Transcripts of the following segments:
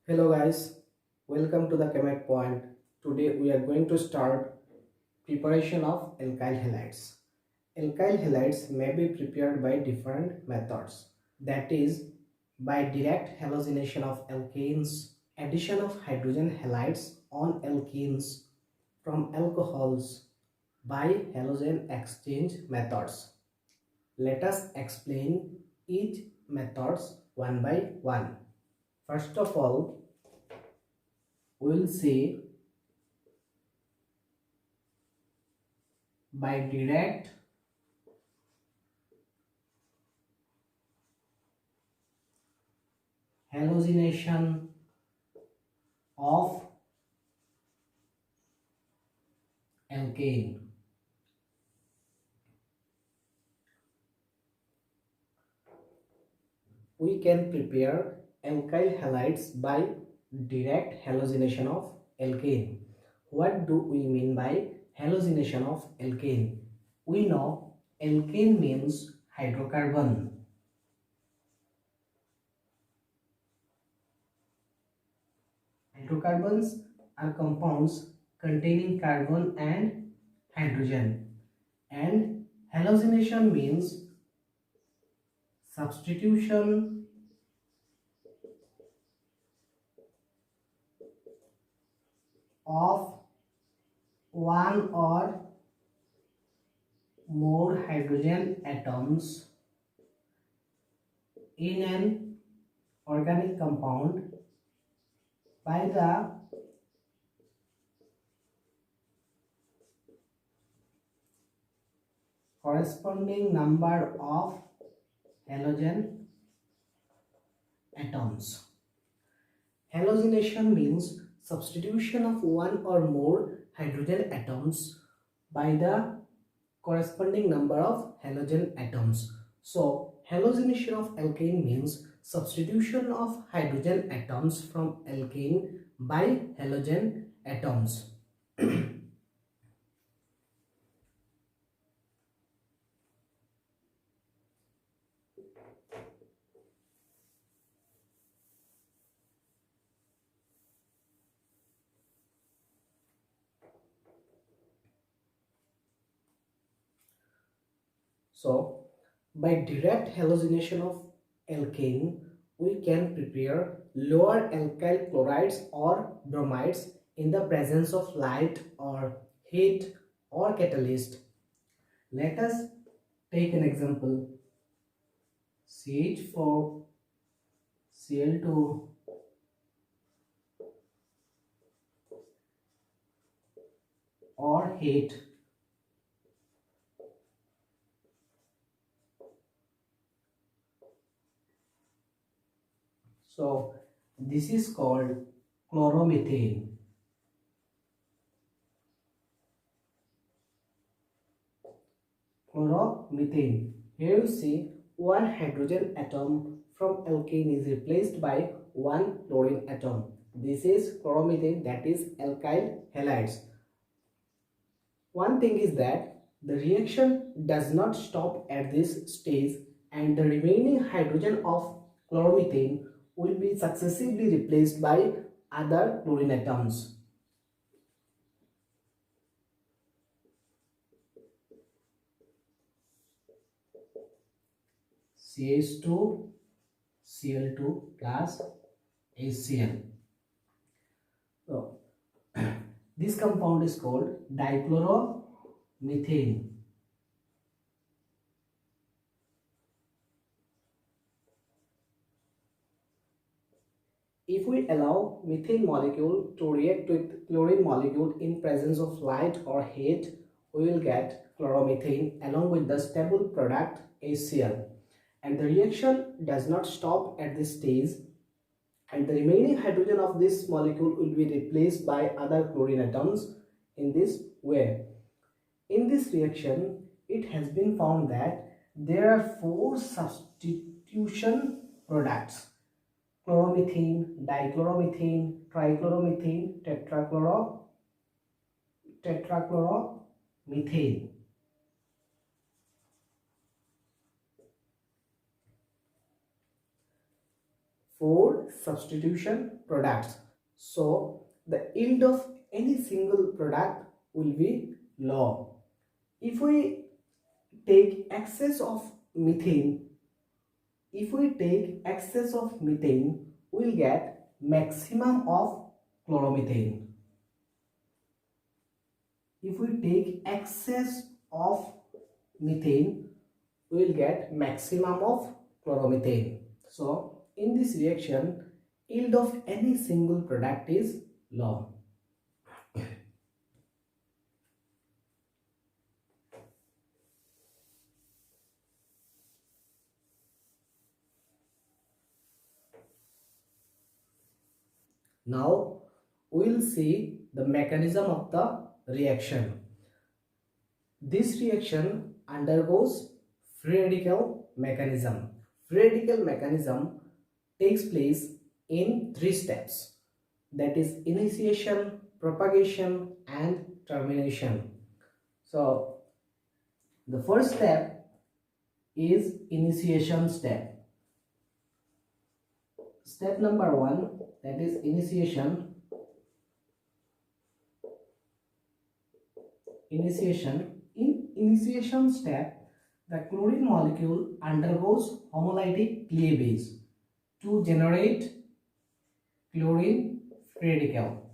Hello guys, welcome to the Chemet Point. Today we are going to start preparation of alkyl halides. Alkyl halides may be prepared by different methods. That is, by direct halogenation of alkanes, addition of hydrogen halides on alkenes from alcohols by halogen exchange methods. Let us explain each methods one by one. First of all, we will say by direct halogenation of alkane. We can prepare alkyl halides by direct halogenation of alkane. What do we mean by halogenation of alkane? We know alkane means hydrocarbon. Hydrocarbons are compounds containing carbon and hydrogen, and halogenation means substitution of one or more hydrogen atoms in an organic compound by the corresponding number of halogen atoms. Halogenation means substitution of one or more hydrogen atoms by the corresponding number of halogen atoms. So, halogenation of alkane means substitution of hydrogen atoms from alkane by halogen atoms. So, by direct halogenation of alkane, we can prepare lower alkyl chlorides or bromides in the presence of light or heat or catalyst. Let us take an example. CH4, Cl2, or heat. So this is called chloromethane. Chloromethane. Here you see one hydrogen atom from alkane is replaced by one chlorine atom. This is chloromethane, that is alkyl halides. One thing is that the reaction does not stop at this stage, and the remaining hydrogen of chloromethane will be successively replaced by other chlorine atoms. CH2, Cl2 plus HCl. So, this compound is called dichloromethane. If we allow methane molecule to react with chlorine molecule in presence of light or heat, we will get chloromethane along with the stable product HCl. And the reaction does not stop at this stage, and the remaining hydrogen of this molecule will be replaced by other chlorine atoms in this way. In this reaction, it has been found that there are 4 substitution products: chloromethane, dichloromethane, trichloromethane, tetrachloromethane. 4 substitution products. So the yield of any single product will be low. If we take excess of methane, we'll get maximum of chloromethane. If we take excess of methane, we will get maximum of chloromethane. So in this reaction, yield of any single product is low. Now we will see the mechanism of the reaction. This reaction undergoes free radical mechanism. Free radical mechanism takes place in 3 steps, that is initiation, propagation and termination. So the first step is initiation step. Step number 1, that is initiation. In initiation step, the chlorine molecule undergoes homolytic cleavage to generate chlorine free radical.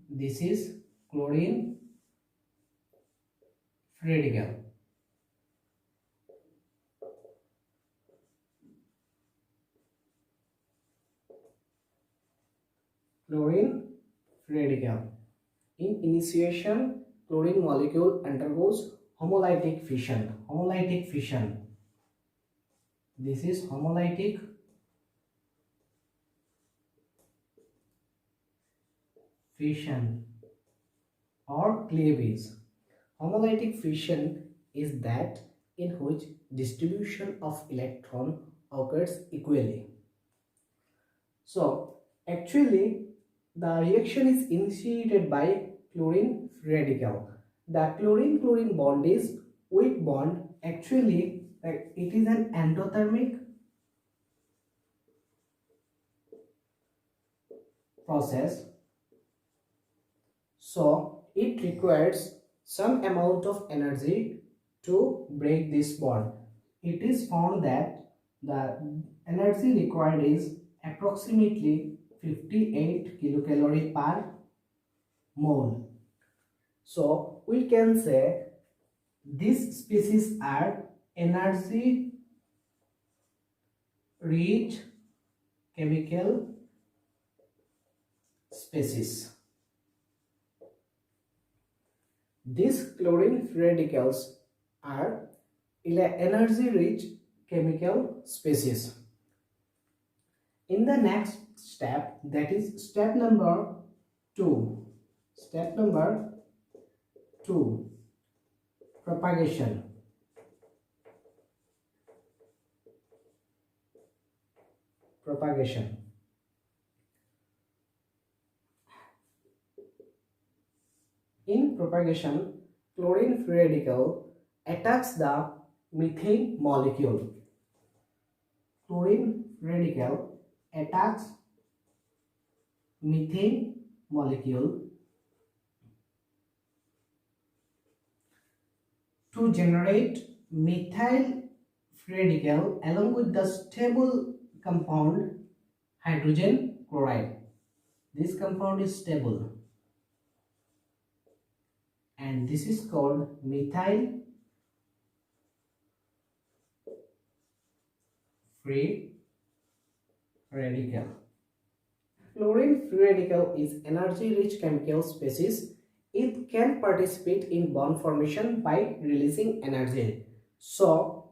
This is chlorine free radical. Chlorine free radical. In initiation, chlorine molecule undergoes homolytic fission. This is homolytic fission or cleavage. Homolytic fission is that in which distribution of electron occurs equally. So actually the reaction is initiated by chlorine free radical. The chlorine-chlorine bond is weak bond. Actually it is an endothermic process, so it requires some amount of energy to break this bond. It is found that the energy required is approximately 58 kilocalorie per mole. So we can say these species are energy rich chemical species. These chlorine free radicals are energy rich chemical species. In the next step, that is step number 2. Step number 2, propagation. In propagation, chlorine free radical attacks the methane molecule. Chlorine radical attacks methane molecule to generate methyl free radical along with the stable compound hydrogen chloride. This compound is stable and this is called methyl free radical. Chlorine free radical is energy rich chemical species. It can participate in bond formation by releasing energy. So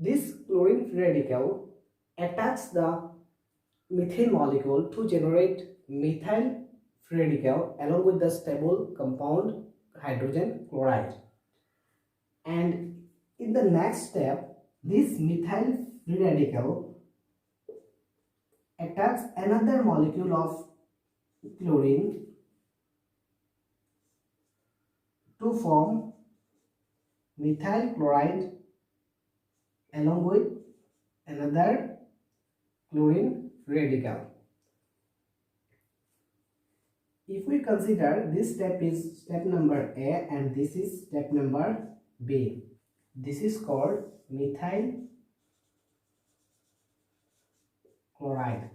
this chlorine free radical attacks the methane molecule to generate methyl free radical along with the stable compound hydrogen chloride. And in the next step, this methyl free radical attacks another molecule of chlorine to form methyl chloride along with another chlorine radical. If we consider this step is step number A and this is step number B, this is called methyl chloride.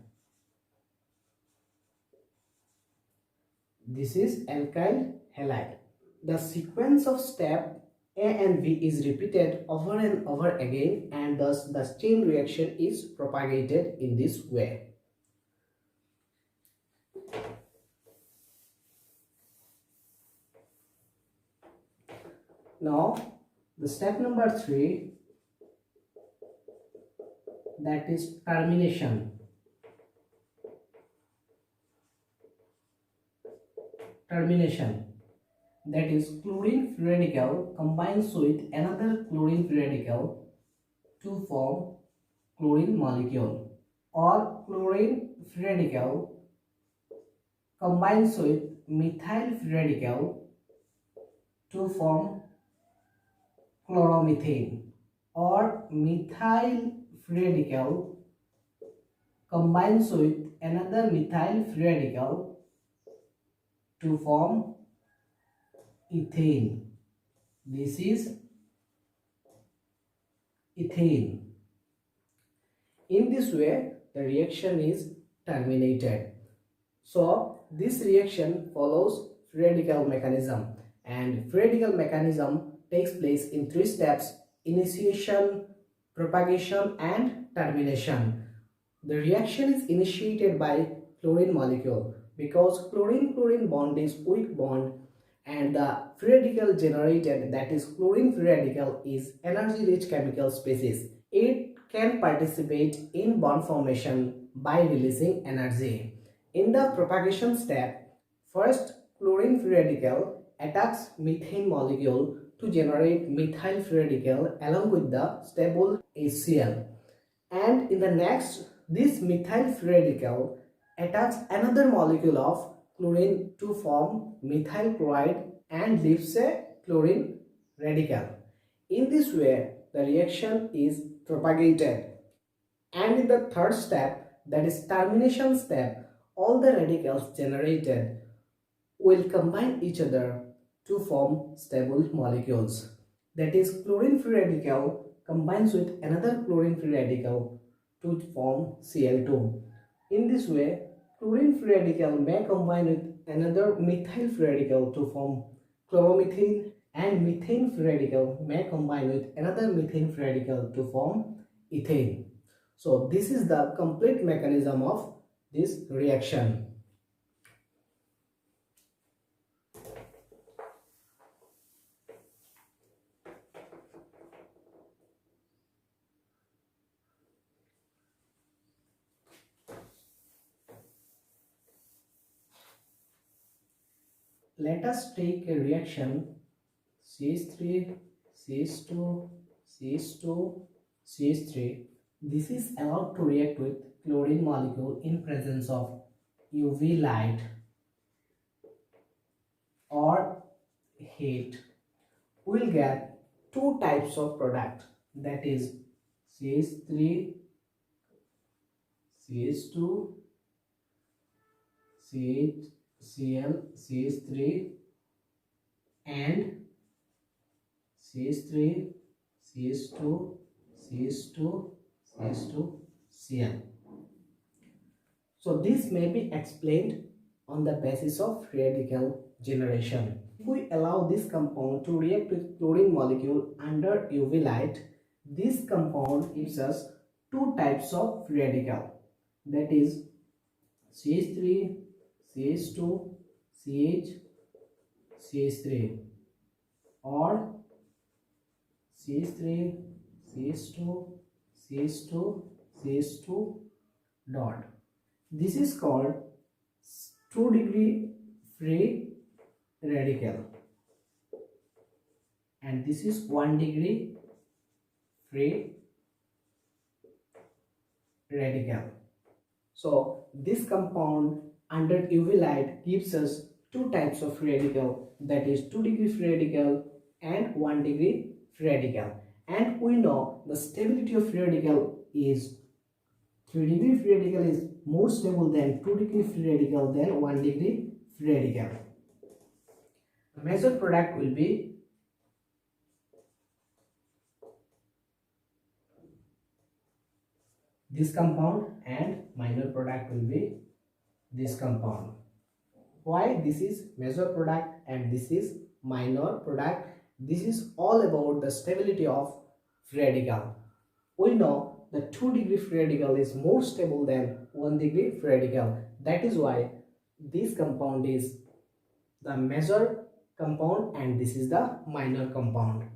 This is alkyl halide. The sequence of step A and B is repeated over and over again, and thus the chain reaction is propagated in this way. Now, the step number 3, that is termination. Termination, that is chlorine free radical combines with another chlorine free radical to form chlorine molecule, or chlorine free radical combines with methyl free radical to form chloromethane, or methyl free radical combines with another methyl free radical to form ethane. This is ethane. In this way, the reaction is terminated. So, this reaction follows free radical mechanism, and free radical mechanism takes place in 3 steps: initiation, propagation, and termination. The reaction is initiated by chlorine molecule, because chlorine-chlorine bond is weak bond, and the free radical generated, that is chlorine free radical, is energy rich chemical species. It can participate in bond formation by releasing energy. In the propagation step, first chlorine free radical attacks methane molecule to generate methyl free radical along with the stable HCl, and in the next, this methyl free radical attacks another molecule of chlorine to form methyl chloride and leaves a chlorine radical. In this way, the reaction is propagated. And in the third step, that is termination step, all the radicals generated will combine each other to form stable molecules. That is, chlorine free radical combines with another chlorine free radical to form Cl2. In this way, chlorine free radical may combine with another methyl free radical to form chloromethane, and methane free radical may combine with another methane free radical to form ethane. So this is the complete mechanism of this reaction. Let us take a reaction CH3, CH2, CH2, CH3. This is allowed to react with chlorine molecule in presence of UV light or heat. We will get 2 types of product, that is CH3, CH2, CHCl, CH3 and CH3, CH2, CH2, CH2Cl. So this may be explained on the basis of free radical generation. If we allow this compound to react with chlorine molecule under UV light, this compound gives us 2 types of free radical, that is CH3, CH2, CH, CH3, or CH3, CH2, CH2, CH2 dot. This is called 2-degree free radical, and this is 1-degree free radical. So this compound under UV light gives us 2 types of free radical, that is 2-degree free radical and 1-degree free radical. And we know the stability of free radical is 3 degree free radical is more stable than 2 degree free radical than 1 degree free radical. The major product will be this compound and minor product will be this compound. Why this is major product and this is minor product? This is all about the stability of free radical. We know the 2 degree free radical is more stable than 1 degree free radical. That is why this compound is the major compound and this is the minor compound.